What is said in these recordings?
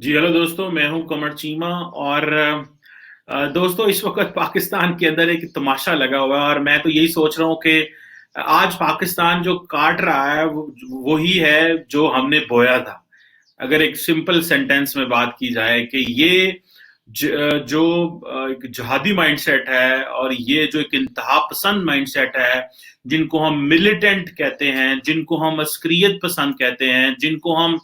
जी hello दोस्तों, मैं हूं कमर चीमा। और दोस्तों, इस वक्त पाकिस्तान के अंदर एक तमाशा लगा हुआ है और मैं तो यही सोच रहा हूं कि आज पाकिस्तान जो काट रहा है वो ही है जो हमने बोया था। अगर एक सिंपल सेंटेंस में बात की जाए कि ये जो एक जिहादी माइंडसेट है और ये जो एक इंतहा पसंद माइंडसेट है, जिनको हम मिलिटेंट कहते हैं, जिनको हम अस्करियत पसंद कहते हैं, जिनको हम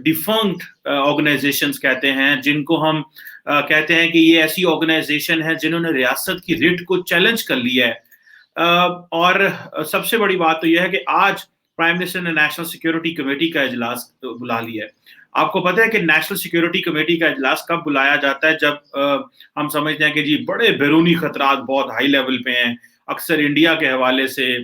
डिफंक्ट ऑर्गेनाइजेशंस कहते हैं, जिनको हम कहते हैं कि ये ऐसी ऑर्गेनाइजेशन है जिन्होंने रियासत की रिट को चैलेंज कर लिया है। और सबसे बड़ी बात तो यह है कि आज प्राइम मिनिस्टर ने नेशनल सिक्योरिटी कमेटी का इजलास बुला लिया है। आपको पता है कि नेशनल सिक्योरिटी कमेटी का इजलास कब बुलाया जाता है? जब हम समझते हैं कि जी बड़े बैरूनी खतरात बहुत हाई लेवल पे हैं, अक्सर इंडिया के हवाले से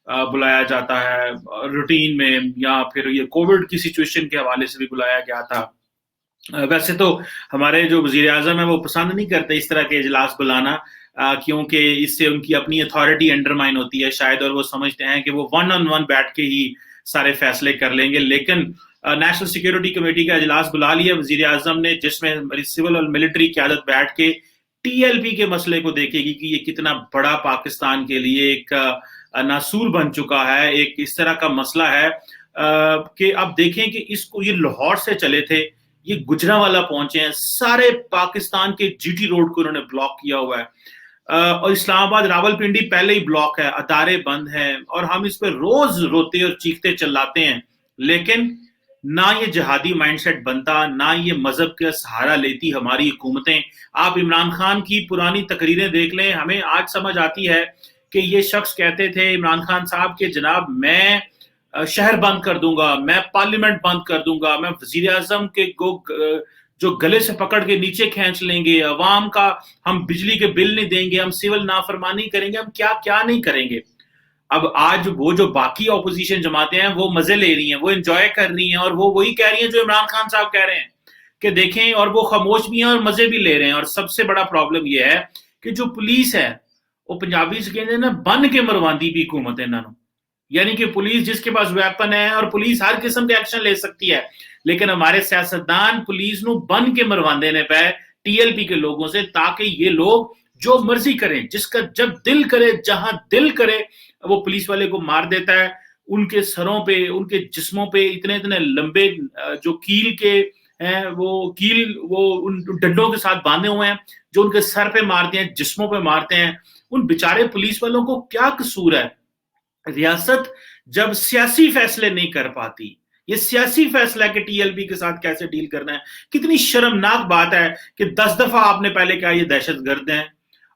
बुलाया जाता है रूटीन में, या फिर ये कोविड की सिचुएशन के हवाले से भी बुलाया गया था। वैसे तो हमारे जो वजीर आजम है वो पसंद नहीं करते इस तरह के इजलास बुलाना, क्योंकि इससे उनकी अपनी अथॉरिटी अंडरमाइन होती है शायद, और वो समझते हैं कि वो वन ऑन वन बैठ के ही सारे फैसले कर लेंगे। लेकिन नेशनल सिक्योरिटी कमेटी का इजलास बुला लिया वजीर आजम ने, जिसमें सिविल और मिलिट्री क्यादत बैठ के टीएलपी के मसले को देखेगी कि ये कितना बड़ा पाकिस्तान के लिए एक नासूर बन चुका है, एक इस तरह का मसला है कि अब देखें कि इसको, ये लाहौर से चले थे, ये गुजरांवाला पहुंचे हैं, सारे पाकिस्तान के जीटी रोड को उन्होंने ब्लॉक किया हुआ है। और इस्लामाबाद रावलपिंडी पहले ही ब्लॉक है, अदारे बंद हैं, और हम इस पर रोज रोते और चीखते चिल्लाते हैं। लेकिन ना ये जिहादी माइंडसेट बनता, ना ये मजहब का सहारा लेती हमारी हुकूमतें। आप इमरान खान की पुरानी तकरीरें देख लें, हमें आज समझ आती है कि ये शख्स कहते थे इमरान खान साहब के जनाब मैं शहर बंद कर दूंगा, मैं पार्लियामेंट बंद कर दूंगा, मैं वजीर आजम के जो गले से पकड़ के नीचे खींच लेंगे, अवाम का हम बिजली के बिल नहीं देंगे, हम सिविल नाफरमानी करेंगे, हम क्या क्या नहीं करेंगे। अब आज वो जो बाकी ऑपोजिशन जमातें हैं वो मजे ले रही हैं, वो एंजॉय कर रही हैं, और वो वही कह रही हैं जो इमरान खान साहब कह रहे हैं कि देखें, और वो खामोश भी हैं और मजे भी ले रहे हैं। और सबसे बड़ा प्रॉब्लम ये है कि जो पुलिस है वो पंजाबी से कहते हैं ना, बन के मरवादी भी हुकूमत है इन्होंने। यानी कि पुलिस जिसके पास वेपन है, और पुलिस हर किस्म के एक्शन ले सकती है, लेकिन हमारे सियासतदान पुलिस नु बन के मरवाते ने पे टीएलपी के लोगों से, ताकि ये लोग जो मर्जी करें, जिसका जब दिल करे, जहां दिल करे, वो पुलिस वाले को मार देता है। उनके सरों पे, उनके जिस्मों पे इतने इतने लंबे जो कील के हैं, वो कील वो उन डंडों के साथ बांधे हुए हैं, जो उनके सर पे मारते हैं, जिस्मों पे मारते हैं। उन बेचारे पुलिस वालों को क्या कसूर है? रियासत जब सियासी फैसले नहीं कर पाती, ये सियासी फैसला है कि टीएलपी के साथ कैसे डील करना है। कितनी शर्मनाक बात है कि 10 दफा आपने पहले कहा ये दहशतगर्द हैं,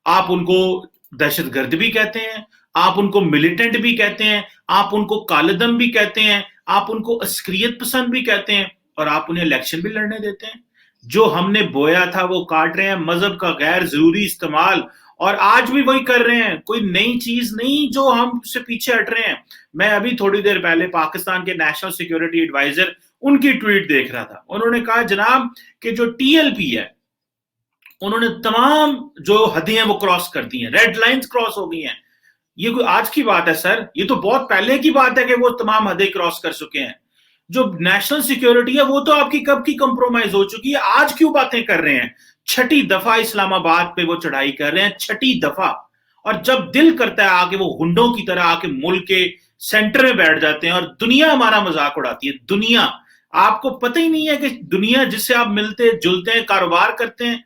आप उनको दहशतगर्द भी कहते हैं, आप उनको मिलिटेंट भी कहते हैं, आप उनको कालेदम भी कहते हैं, आप उनको अस्करियत पसंद भी कहते हैं, और आप उन्हें इलेक्शन भी लड़ने देते हैं। जो हमने बोया था वो काट रहे हैं, मजहब का गैर जरूरी इस्तेमाल, और आज भी वही कर रहे हैं। कोई नई चीज नहीं जो हम उससे पीछे हट रहे हैं। मैं अभी थोड़ी देर पहले पाकिस्तान के नेशनल सिक्योरिटी एडवाइजर उनकी ट्वीट देख रहा था। उन्होंने कहा जनाब कि जो टीएलपी है, उन्होंने तमाम जो हदें हैं वो क्रॉस कर दी हैं, रेड लाइंस क्रॉस हो गई हैं। ये कोई आज की बात है सर? ये तो बहुत पहले की बात है कि वो तमाम हदें क्रॉस कर चुके हैं। जो नेशनल सिक्योरिटी है वो तो आपकी कब की कंप्रोमाइज हो चुकी है, आज क्यों बातें कर रहे हैं? छठी दफा इस्लामाबाद पे वो चढ़ाई कर रहे हैं, छठी दफा। और जब दिल करता है आके वो गुंडों की तरह आके मुल्क के सेंटर में बैठ जाते हैं, और दुनिया हमारा मजाक उड़ाती है। दुनिया, आपको पता ही नहीं है कि दुनिया जिससे आप मिलते जुलते हैं, कारोबार करते हैं,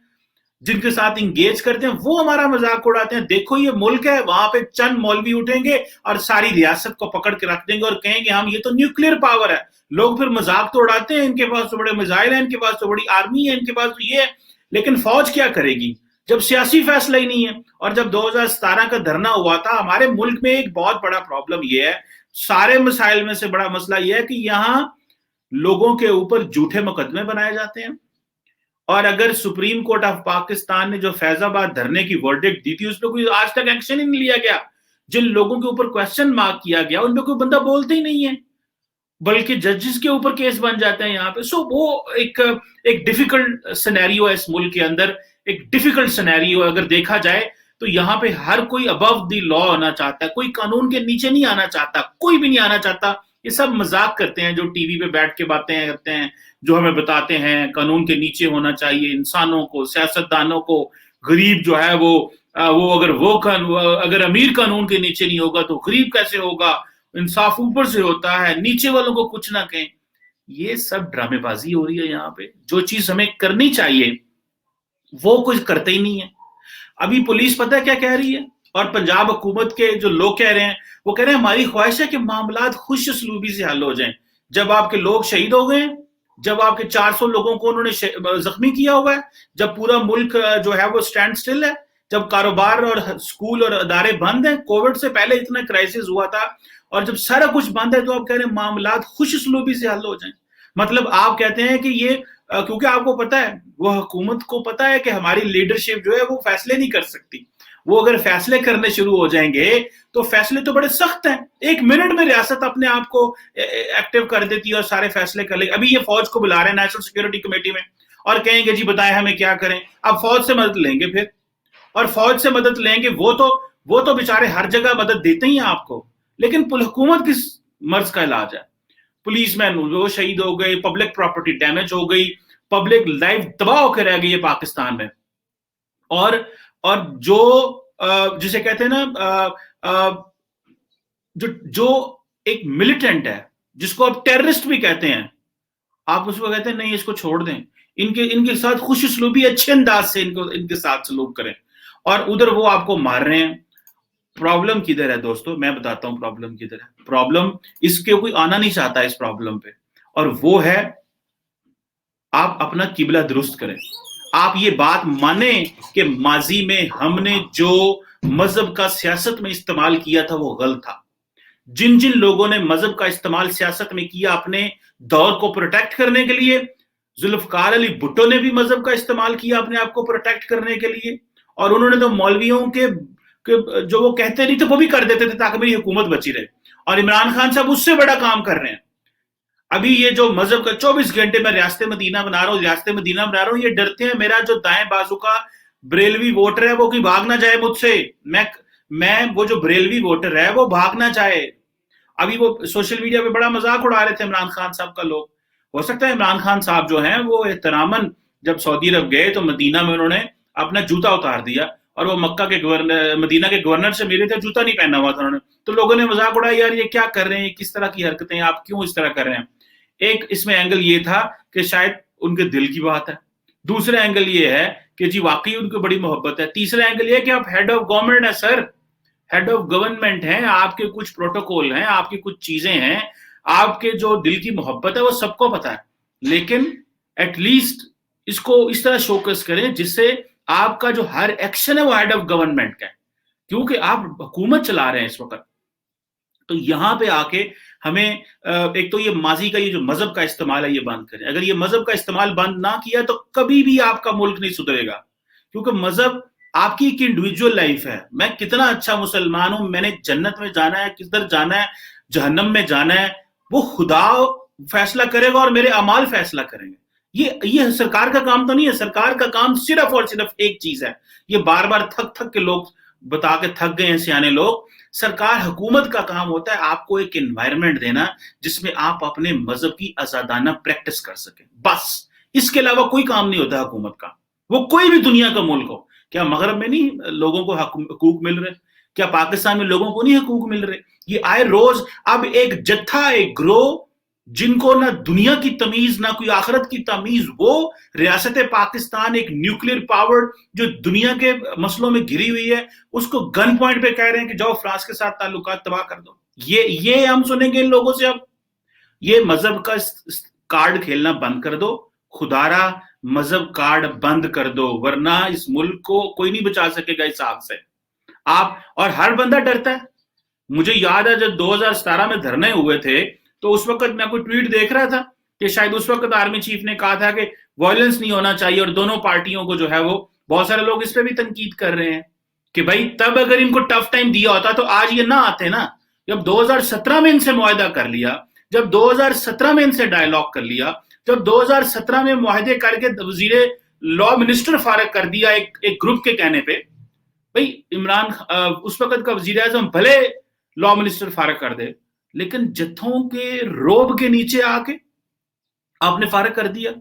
जिनके साथ इंगेज करते हैं, वो हमारा मजाक उड़ाते हैं। देखो ये मुल्क है, वहां पे चंद मौलवी उठेंगे और सारी रियासत को पकड़ के रख देंगे और कहेंगे हम, ये तो न्यूक्लियर पावर है। लोग फिर मजाक तो उड़ाते हैं, इनके पास तो बड़े मिसाइल हैं, इनके पास तो बड़ी आर्मी है, इनके पास तो ये है। लेकिन फौज क्या करेगी जब सियासी फैसला ही नहीं है? और जब 2017 का धरना हुआ था, हमारे मुल्क में एक बहुत बड़ा प्रॉब्लम यह है, सारे मसाइल में से बड़ा मसला यह है कि यहां लोगों के ऊपर झूठे मुकदमे बनाए जाते हैं। और अगर सुप्रीम कोर्ट ऑफ पाकिस्तान ने जो फैजाबाद धरने की वर्डिक्ट दी थी, उस पर कोई आज तक एक्शन ही नहीं लिया गया। जिन लोगों के ऊपर क्वेश्चन मार्क किया गया उन पर कोई बंदा बोलते ही नहीं है, बल्कि जजेस के ऊपर केस बन जाते हैं यहाँ पे। सो वो एक डिफिकल्ट सिनेरियो है इस मुल्क के अंदर, एक डिफिकल्ट सिनेरियो अगर देखा जाए तो। यहाँ पे हर कोई अबव द लॉ आना चाहता है, कोई कानून के नीचे नहीं आना चाहता, कोई भी नहीं आना चाहता। یہ سب مذاق کرتے ہیں جو ٹی وی پہ بیٹھ کے باتیں کرتے ہیں، جو ہمیں بتاتے ہیں قانون کے نیچے ہونا چاہیے انسانوں کو، سیاستدانوں کو، غریب جو ہے وہ اگر امیر قانون کے نیچے نہیں ہوگا تو غریب کیسے ہوگا، انصاف اوپر سے ہوتا ہے، نیچے والوں کو کچھ نہ کہیں. یہ سب ڈرامے بازی ہو رہی ہے یہاں پہ. جو چیز ہمیں کرنی چاہیے وہ کچھ کرتے ہی نہیں ہے. ابھی پولیس پتہ ہے کیا کہہ رہی ہے، اور پنجاب حکومت کے جو لوگ کہہ رہے ہیں، وہ کہہ رہے ہیں ہماری خواہش ہے کہ معاملات خوش اسلوبی سے حل ہو جائیں. جب آپ کے لوگ شہید ہو گئے، جب آپ کے 400 لوگوں کو انہوں نے زخمی کیا ہوا ہے، جب پورا ملک جو ہے وہ سٹینڈ سٹل ہے، جب کاروبار اور سکول اور ادارے بند ہیں، کووڈ سے پہلے اتنا کرائسس ہوا تھا، اور جب سارا کچھ بند ہے تو آپ کہہ رہے ہیں معاملات خوش اسلوبی سے حل ہو جائیں. مطلب آپ کہتے ہیں کہ یہ کیونکہ آپ کو پتا ہے، وہ حکومت کو پتا ہے کہ ہماری لیڈرشپ جو ہے وہ فیصلے نہیں کر سکتی. وہ اگر فیصلے کرنے شروع ہو جائیں گے تو فیصلے تو بڑے سخت ہیں. 1 منٹ میں ریاست اپنے آپ کو ایکٹیو کر دیتی ہے اور سارے فیصلے کر لے. ابھی یہ فوج کو بلا رہے ہیں نیشنل سیکورٹی کمیٹی میں اور کہیں گے جی بتائیں ہمیں کیا کریں. اب فوج سے مدد لیں گے پھر، اور فوج سے مدد لیں گے، وہ تو بیچارے ہر جگہ مدد دیتے ہی ہیں آپ کو، لیکن حکومت کس مرض کا علاج ہے؟ پولیس مین وہ شہید ہو گئے، پبلک پراپرٹی ڈیمیج ہو گئی، پبلک لائف تباہ ہو کے رہ گئی ہے پاکستان میں. اور جو جسے کہتے ہیں نا جو ایک ملیٹنٹ ہے، جس کو آپ ٹیررسٹ بھی کہتے ہیں، آپ اس کو کہتے ہیں نہیں اس کو چھوڑ دیں، ان کے ساتھ خوش اسلوبی اچھے انداز سے ان کے ساتھ سلوک کریں، اور ادھر وہ آپ کو مار رہے ہیں. پرابلم کدھر ہے دوستو؟ میں بتاتا ہوں پرابلم کدھر ہے. پرابلم اس کے کوئی آنا نہیں چاہتا اس پرابلم پہ، اور وہ ہے آپ اپنا قبلہ درست کریں. آپ یہ بات مانیں کہ ماضی میں ہم نے جو مذہب کا سیاست میں استعمال کیا تھا وہ غلط تھا. جن لوگوں نے مذہب کا استعمال سیاست میں کیا اپنے دور کو پروٹیکٹ کرنے کے لیے، ذوالفقار علی بھٹو نے بھی مذہب کا استعمال کیا اپنے آپ کو پروٹیکٹ کرنے کے لیے، اور انہوں نے تو مولویوں کے جو وہ کہتے نہیں تھے وہ بھی کر دیتے تھے تاکہ میری حکومت بچی رہے. اور عمران خان صاحب اس سے بڑا کام کر رہے ہیں. ابھی یہ جو مذہب کا 24 گھنٹے میں ریاست مدینہ بنا رہا ہوں، یہ ڈرتے ہیں میرا جو دائیں بازو کا بریلوی ووٹر ہے وہ کوئی بھاگ نہ جائے مجھ سے، میں وہ جو بریلوی ووٹر ہے وہ بھاگ نہ جائے. ابھی وہ سوشل میڈیا پہ بڑا مذاق اڑا رہے تھے عمران خان صاحب کا لوگ. ہو سکتا ہے عمران خان صاحب جو ہیں وہ احتراماً جب سعودی عرب گئے تو مدینہ میں انہوں نے اپنا جوتا اتار دیا، اور وہ مکہ کے مدینہ کے گورنر سے ملے تھے، جوتا نہیں پہنا ہوا تھا انہوں نے، تو لوگوں نے مذاق اڑایا یار یہ کیا کر رہے ہیں، کس طرح کی حرکتیں، آپ کیوں اس طرح کر رہے ہیں. ایک اس میں اینگل یہ تھا کہ شاید ان کے دل کی بات ہے، دوسرا اینگل یہ ہے کہ جی واقعی ان کو بڑی محبت ہے، تیسرا اینگل یہ کہ آپ ہیڈ آف گورنمنٹ ہیں سر، ہیڈ آف گورنمنٹ ہیں، آپ کے کچھ پروٹوکول ہیں، آپ کی کچھ چیزیں ہیں، آپ کے جو دل کی محبت ہے وہ سب کو پتا ہے. لیکن ایٹ لیسٹ اس کو اس طرح شوکس کریں جس سے آپ کا جو ہر ایکشن ہے وہ ہیڈ آف گورنمنٹ کا ہے، کیونکہ آپ حکومت چلا رہے ہیں اس وقت. تو یہاں پہ آ کے ہمیں ایک تو یہ ماضی کا یہ جو مذہب کا استعمال ہے یہ بند کریں. اگر یہ مذہب کا استعمال بند نہ کیا تو کبھی بھی آپ کا ملک نہیں سدھرے گا، کیونکہ مذہب آپ کی ایک انڈیویجول لائف ہے. میں کتنا اچھا مسلمان ہوں، میں نے جنت میں جانا ہے، کدھر جانا ہے، جہنم میں جانا ہے، وہ خدا فیصلہ کرے گا اور میرے اعمال فیصلہ کریں گے. یہ سرکار کا کام تو نہیں ہے. سرکار کا کام صرف اور صرف ایک چیز ہے، یہ بار بار تھک کے لوگ بتا کے تھک گئے ہیں سیانے لوگ. سرکار حکومت کا کام ہوتا ہے آپ کو ایک انوائرمنٹ دینا جس میں آپ اپنے مذہب کی آزادانہ پریکٹس کر سکیں، بس. اس کے علاوہ کوئی کام نہیں ہوتا حکومت کا، وہ کوئی بھی دنیا کا ملک ہو. کیا مغرب میں نہیں لوگوں کو حقوق مل رہے؟ کیا پاکستان میں لوگوں کو نہیں حقوق مل رہے؟ یہ آئے روز اب ایک جتھا، ایک گروہ جن کو نہ دنیا کی تمیز نہ کوئی آخرت کی تمیز، وہ ریاست پاکستان ایک نیوکلیر پاور جو دنیا کے مسئلوں میں گھری ہوئی ہے، اس کو گن پوائنٹ پہ کہہ رہے ہیں کہ جاؤ فرانس کے ساتھ تعلقات تباہ کر دو. یہ ہم سنیں گے ان لوگوں سے. اب یہ مذہب کا کارڈ کھیلنا بند کر دو، خدارا مذہب کارڈ بند کر دو، ورنہ اس ملک کو کوئی نہیں بچا سکے گا اس آگ سے. آپ اور ہر بندہ ڈرتا ہے. مجھے یاد ہے جب 2017 میں دھرنے ہوئے تھے تو اس وقت میں کوئی ٹویٹ دیکھ رہا تھا کہ شاید اس وقت آرمی چیف نے کہا تھا کہ وائلنس نہیں ہونا چاہیے، اور دونوں پارٹیوں کو جو ہے وہ بہت سارے لوگ اس پہ بھی تنقید کر رہے ہیں کہ بھائی تب اگر ان کو ٹف ٹائم دیا ہوتا تو آج یہ نہ آتے نا. جب 2017 میں ان سے معاہدہ کر لیا، جب 2017 میں ان سے ڈائلاگ کر لیا، جب 2017 میں معاہدے کر کے وزیر لا منسٹر فارغ کر دیا ایک گروپ کے کہنے پہ، بھائی عمران اس وقت کا وزیر اعظم بھلے لا منسٹر فارغ کر دے، लेकिन जत्थों के रोब के नीचे आके आपने फारग कर दिया।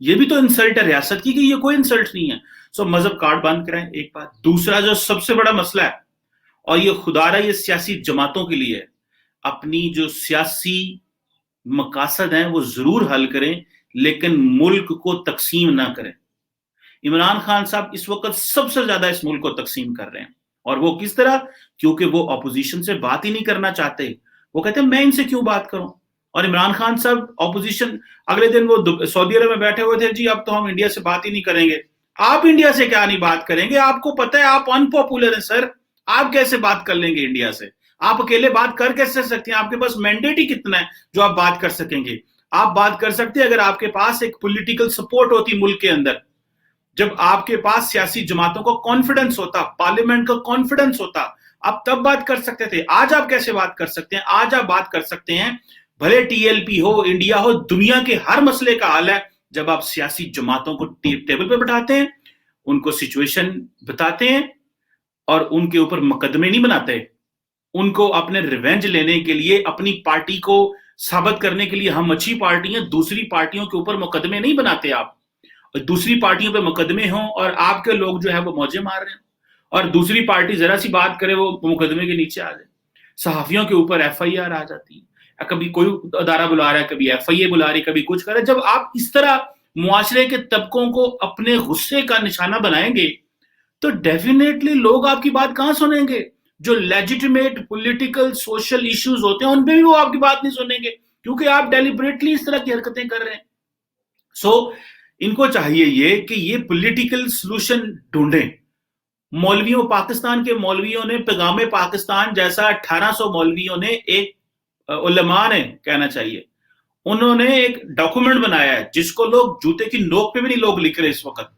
ये भी तो इंसल्ट है रियासत की, कि ये कोई इंसल्ट नहीं है। सो मजहब कार्ड बंद कराएं, एक बात। दूसरा जो सबसे बड़ा मसला है, और ये खुदारा ये सियासी जमातों के लिए है, अपनी जो सियासी मकासद हैं वो जरूर हल करें, लेकिन मुल्क को तकसीम ना करें। इमरान खान साहब इस वक्त सबसे ज्यादा इस मुल्क को तकसीम कर रहे हैं, और वो किस तरह? क्योंकि वो अपोजिशन से बात ही नहीं करना चाहते। वो कहते हैं मैं इनसे क्यों बात करूं। और इमरान खान साहब अपोजिशन, अगले दिन वो सऊदी अरब में बैठे हुए थे, जी अब तो हम इंडिया से बात ही नहीं करेंगे। आप इंडिया से क्या नहीं बात करेंगे? आपको पता है आप अनपॉपुलर हैं सर, आप कैसे बात कर लेंगे इंडिया से? आप अकेले बात कर कैसे सकते हैं? आपके पास मैंडेट ही कितना है जो आप बात कर सकेंगे? आप बात कर सकते हैं अगर आपके पास एक पॉलिटिकल सपोर्ट होती मुल्क के अंदर, जब आपके पास सियासी जमातों को कॉन्फिडेंस होता, पार्लियामेंट का कॉन्फिडेंस होता, आप तब बात कर सकते थे। आज आप कैसे बात कर सकते हैं? आज आप बात कर सकते हैं, भले टीएलपी हो, इंडिया हो, दुनिया के हर मसले का हाल है, जब आप सियासी जमातों को टेबल पे बैठाते हैं, उनको सिचुएशन बताते हैं और उनके ऊपर मुकदमे नहीं बनाते। उनको अपने रिवेंज लेने के लिए, अपनी पार्टी को साबित करने के लिए हम अच्छी पार्टी हैं, दूसरी पार्टियों के ऊपर मुकदमे नहीं बनाते आप। दूसरी पार्टियों पे मुकदमे हों और आपके लोग जो है वो मौजे मार रहे हैं, और दूसरी पार्टी जरा सी बात करे वो मुकदमे के नीचे आ जाए। सहाफियों के ऊपर एफआईआर आ जाती है, कभी कोई अदारा बुला रहा है, कभी एफआईए बुला रही है, कभी कुछ कर रहा है। जब आप इस तरह मुआशरे के तबकों को अपने गुस्से का निशाना बनाएंगे तो डेफिनेटली लोग आपकी बात कहां सुनेंगे? जो लेजिटिमेट पॉलिटिकल सोशल इश्यूज होते हैं उन पे भी वो आपकी बात नहीं सुनेंगे, क्योंकि आप डेलिबरेटली इस तरह की हरकतें कर रहे हैं। सो इनको चाहिए ये कि ये पॉलिटिकल सॉल्यूशन ढूंढें। मौलवियों, पाकिस्तान के मौलवियों ने, पैगामे पाकिस्तान जैसा 1800 मौलवियों ने, एक उलमा ने कहना चाहिए, उन्होंने एक डॉक्यूमेंट बनाया है जिसको लोग जूते की नोक पे भी नहीं लोग लिख रहे इस वक्त।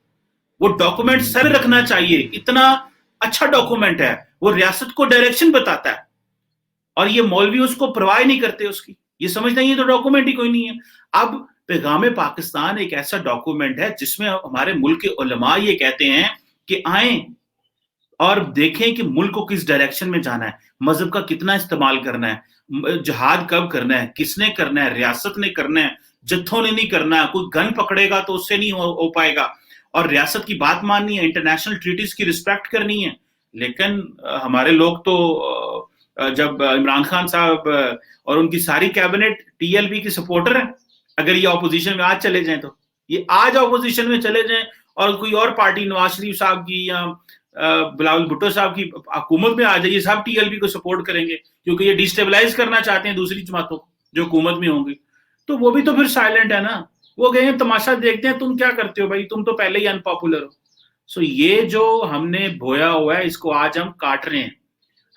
वो डॉक्यूमेंट सर रखना चाहिए, इतना अच्छा डॉक्यूमेंट है, वो रियासत को डायरेक्शन बताता है, और ये मौलवी उसको परवाह नहीं करते उसकी। ये समझते हैं ये तो डॉक्यूमेंट ही कोई नहीं है। अब पैगामे पाकिस्तान एक ऐसा डॉक्यूमेंट है जिसमें हमारे मुल्क के उलमा ये कहते हैं कि आए और देखें कि मुल्क को किस डायरेक्शन में जाना है, मजहब का कितना इस्तेमाल करना है, जिहाद कब करना है, किसने करना है, रियासत ने करना है, जत्थों ने नहीं करना है। कोई गन पकड़ेगा तो उससे नहीं हो पाएगा, और रियासत की बात माननी है, इंटरनेशनल ट्रीटीज की रिस्पेक्ट करनी है। लेकिन हमारे लोग तो जब इमरान खान साहब और उनकी सारी कैबिनेट टीएलपी की सपोर्टर है, अगर ये ऑपोजिशन में आज चले जाएं, तो ये आज ऑपोजिशन में चले जाएं और कोई और पार्टी नवाज शरीफ साहब की या बिलावल भुट्टो साहब की हुकूमत में आ जाए, ये सब टीएलपी को सपोर्ट करेंगे, क्योंकि ये डिस्टेबलाइज करना चाहते हैं दूसरी जमातों को जो हुकूमत में होंगी। तो वो भी तो फिर साइलेंट है ना, वो गए हैं तमाशा देखते हैं, तुम क्या करते हो भाई, तुम तो पहले ही अनपॉपुलर हो। सो ये जो हमने बोया हुआ है इसको आज हम काट रहे हैं।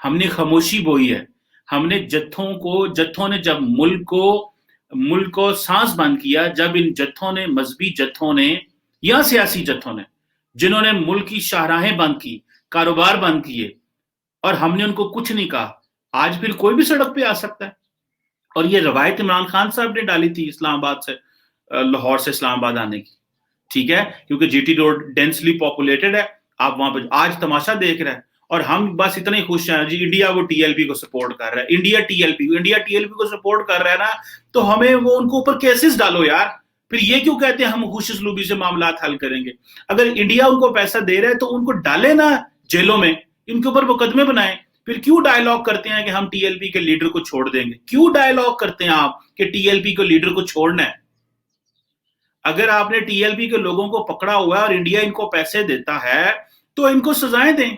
हमने खामोशी बोई है, हमने जत्थों ने जब मुल्क को सांस बंद किया, जब इन जत्थों ने, मजहबी जत्थों ने या सियासी जत्थों ने, जिन्होंने मुल्क की शाहराहें बंद की, कारोबार बंद किए, और हमने उनको कुछ नहीं कहा, आज फिर कोई भी सड़क पे आ सकता है। और ये रवायत इमरान खान साहब ने डाली थी इस्लामाबाद से, लाहौर से इस्लामाबाद आने की, ठीक है, क्योंकि जीटी रोड डेंसली पॉपुलेटेड है। आप वहां पर आज तमाशा देख रहे हैं, और हम बस इतने खुश हैं जी इंडिया वो टीएलपी को सपोर्ट कर रहा है, इंडिया टीएलपी को सपोर्ट कर रहा है ना, तो हमें वो उनको ऊपर केसेस डालो यार। फिर ये क्यों कहते हैं हम खुश उसलूबी से मामला हल करेंगे? अगर इंडिया उनको पैसा दे रहा है तो उनको डाले ना जेलों में, इनके ऊपर मुकदमे बनाए। फिर क्यों डायलॉग करते हैं कि हम टीएलपी के लीडर को छोड़ देंगे? क्यों डायलॉग करते हैं आप कि टीएलपी के लीडर को छोड़ना है? अगर आपने टीएलपी के लोगों को पकड़ा हुआ है और इंडिया इनको पैसे देता है तो इनको सजाएं दें।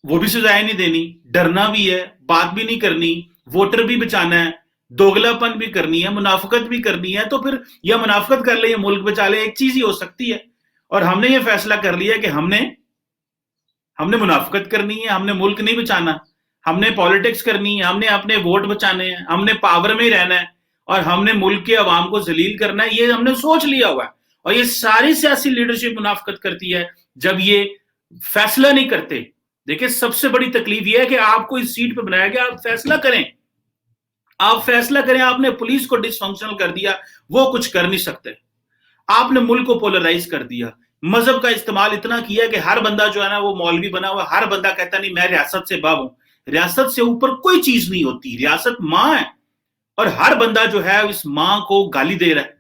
वो भी सजाएं नहीं देनी, डरना भी है, बात भी नहीं करनी, वोटर भी बचाना है, दोगलापन भी करनी है, मुनाफिकत भी करनी है, तो फिर या मुनाफिकत कर ले या मुल्क बचा ले, एक चीज ही हो सकती है। और हमने ये फैसला कर लिया कि हमने मुनाफिकत करनी है, हमने मुल्क नहीं बचाना, हमने पॉलिटिक्स करनी है, हमने अपने वोट बचाने हैं, हमने पावर में ही रहना है, और हमने मुल्क के अवाम को जलील करना है। ये हमने सोच लिया हुआ है, और ये सारी सियासी लीडरशिप मुनाफिकत करती है जब ये फैसला नहीं करते। देखिए सबसे बड़ी तकलीफ ये है कि आपको इस सीट पे बनाया गया, आप फैसला करें, आपने पुलिस को डिसफंक्शनल कर दिया, वो कुछ कर नहीं सकते। आपने मुल्क को पोलराइज कर दिया, मजहब का इस्तेमाल इतना किया कि हर बंदा जो है ना वो मौलवी बना हुआ, हर बंदा कहता नहीं मैं रियासत से बाब हूं, ریاست سے اوپر کوئی چیز نہیں ہوتی, ریاست ماں ہے, اور ہر بندہ جو ہے اس ماں کو گالی دے رہا ہے,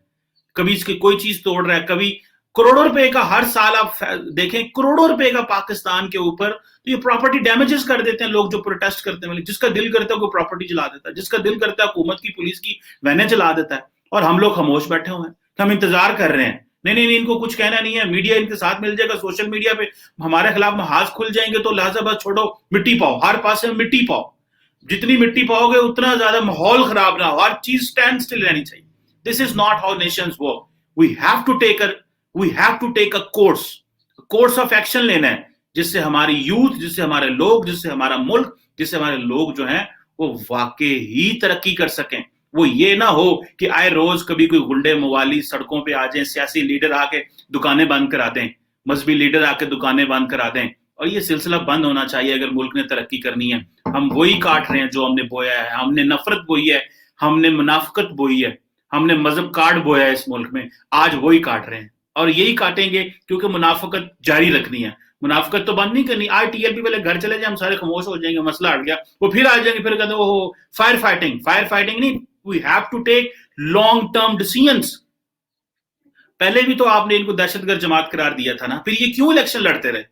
کبھی اس کی کوئی چیز توڑ رہا ہے, کبھی کروڑوں روپے کا ہر سال آپ دیکھیں کروڑوں روپے کا پاکستان کے اوپر, تو یہ پراپرٹی ڈیمیجز کر دیتے ہیں لوگ جو پروٹیسٹ کرتے ہیں, جس کا دل کرتا ہے کوئی پراپرٹی جلا دیتا ہے, جس کا دل کرتا ہے حکومت کی پولیس کی وینیں چلا دیتا ہے, اور ہم لوگ خاموش بیٹھے ہوئے ہیں, ہم انتظار کر رہے ہیں, نہیں ان کو کچھ کہنا نہیں ہے, میڈیا ان کے ساتھ مل جائے گا, سوشل میڈیا پہ ہمارے خلاف محاذ کھل جائیں گے, تو لہٰذا بس چھوڑو, مٹی پاؤ, ہر پاس سے مٹی پاؤ, جتنی مٹی پاؤ گے اتنا زیادہ ماحول خراب نہ ہو, ہر چیز اسٹینڈ اسٹل رہنی چاہیے. This is not how nations work. We have to take a course of action لینا ہے, جس سے ہماری یوتھ, جس سے ہمارے لوگ, جس سے ہمارا ملک, جس سے ہمارے لوگ جو ہیں وہ واقعی ترقی کر سکیں. وہ یہ نہ ہو کہ آئے روز کبھی کوئی گنڈے موالی سڑکوں پہ آ جائیں, سیاسی لیڈر آ کے دکانیں بند کرا دیں, مذہبی لیڈر آ کے دکانیں بند کرا دیں, اور یہ سلسلہ بند ہونا چاہیے اگر ملک نے ترقی کرنی ہے. ہم وہی کاٹ رہے ہیں جو ہم نے بویا ہے, ہم نے نفرت بوئی ہے, ہم نے منافقت بوئی ہے, ہم نے مذہب کاٹ بویا ہے اس ملک میں, آج وہی کاٹ رہے ہیں, اور یہی کاٹیں گے کیونکہ منافقت جاری رکھنی ہے, منافقت تو بند نہیں کرنی. آج ٹی ایل پی والے گھر چلے جائیں, ہم سارے خاموش ہو جائیں گے, مسئلہ ہٹ گیا, وہ پھر آ جائیں گے, پھر کہتے ہیں وہ فائر فائٹنگ نہیں. We have to take long term decisions. پہلے بھی تو آپ نے ان کو دہشت گرد جماعت قرار دیا تھا نا, پھر یہ کیوں الیکشن لڑتے رہے,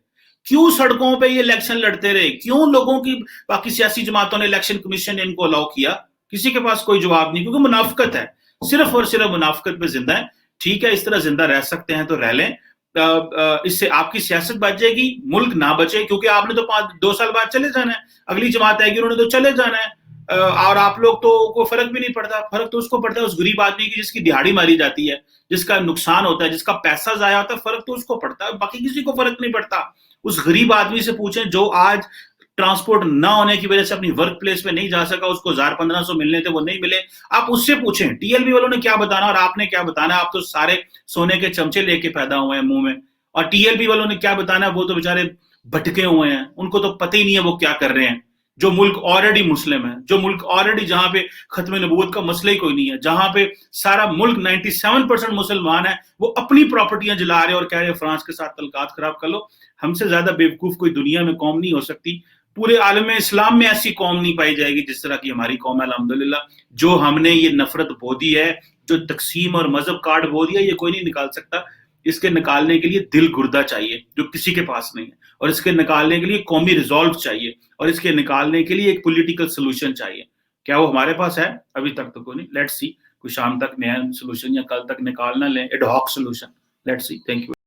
کیوں سڑکوں پہ یہ الیکشن لڑتے رہے, کیوں لوگوں کی باقی سیاسی جماعتوں نے الیکشن کمیشن نے ان کو الاؤ کیا؟ کسی کے پاس کوئی جواب نہیں, کیونکہ منافقت ہے, صرف اور صرف منافقت پہ زندہ ہے. ٹھیک ہے, اس طرح زندہ رہ سکتے ہیں تو رہ لیں, اس سے آپ کی سیاست بچ جائے گی, ملک نہ بچے, کیونکہ آپ نے تو 2 سال بعد چلے جانا ہے, اگلی جماعت آئے گی انہوں نے تو چلے جانا ہے, اور آپ لوگ تو کوئی فرق بھی نہیں پڑتا. فرق تو اس کو پڑتا ہے اس غریب آدمی کی جس کی دہاڑی ماری جاتی ہے, جس کا نقصان ہوتا ہے, جس کا پیسہ ضائع ہوتا ہے, فرق تو اس کو پڑتا ہے, باقی کسی کو فرق نہیں پڑتا. اس غریب آدمی سے پوچھیں جو آج ٹرانسپورٹ نہ ہونے کی وجہ سے اپنی ورک پلیس پہ نہیں جا سکا, اس کو 1500 ملنے تھے وہ نہیں ملے, آپ اس سے پوچھیں. ٹی ایل بی والوں نے کیا بتانا اور آپ نے کیا بتانا, آپ تو سارے سونے کے چمچے لے کے پیدا ہوئے ہیں منہ میں, اور ٹی ایل بی والوں نے کیا بتانا, وہ تو بےچارے بھٹکے ہوئے ہیں, ان کو تو پتہ ہی نہیں ہے وہ کیا کر رہے ہیں. جو ملک آلریڈی مسلم ہے, جو ملک آلریڈی جہاں پہ ختم نبوت کا مسئلہ ہی کوئی نہیں ہے, جہاں پہ سارا ملک 97% مسلمان ہے, وہ اپنی پراپرٹیاں جلا رہے اور کہہ رہے فرانس کے ساتھ تعلقات خراب کر لو. ہم سے زیادہ بیوقوف کوئی دنیا میں قوم نہیں ہو سکتی, پورے عالم اسلام میں ایسی قوم نہیں پائی جائے گی جس طرح کی ہماری قوم ہے الحمدللہ. جو ہم نے یہ نفرت بو دی ہے, جو تقسیم اور مذہب کارڈ بو دیا, یہ کوئی نہیں نکال سکتا. اس کے نکالنے کے لیے دل گردہ چاہیے جو کسی کے پاس نہیں ہے, اور اس کے نکالنے کے لیے قومی ریزالو چاہیے, اور اس کے نکالنے کے لیے ایک پولیٹیکل سولوشن چاہیے. کیا وہ ہمارے پاس ہے؟ ابھی تک تو کوئی نہیں. لیٹس سی, کوئی شام تک نیا سولوشن یا کل تک نکالنا لیں, ad hoc solution. Let's see. Thank you.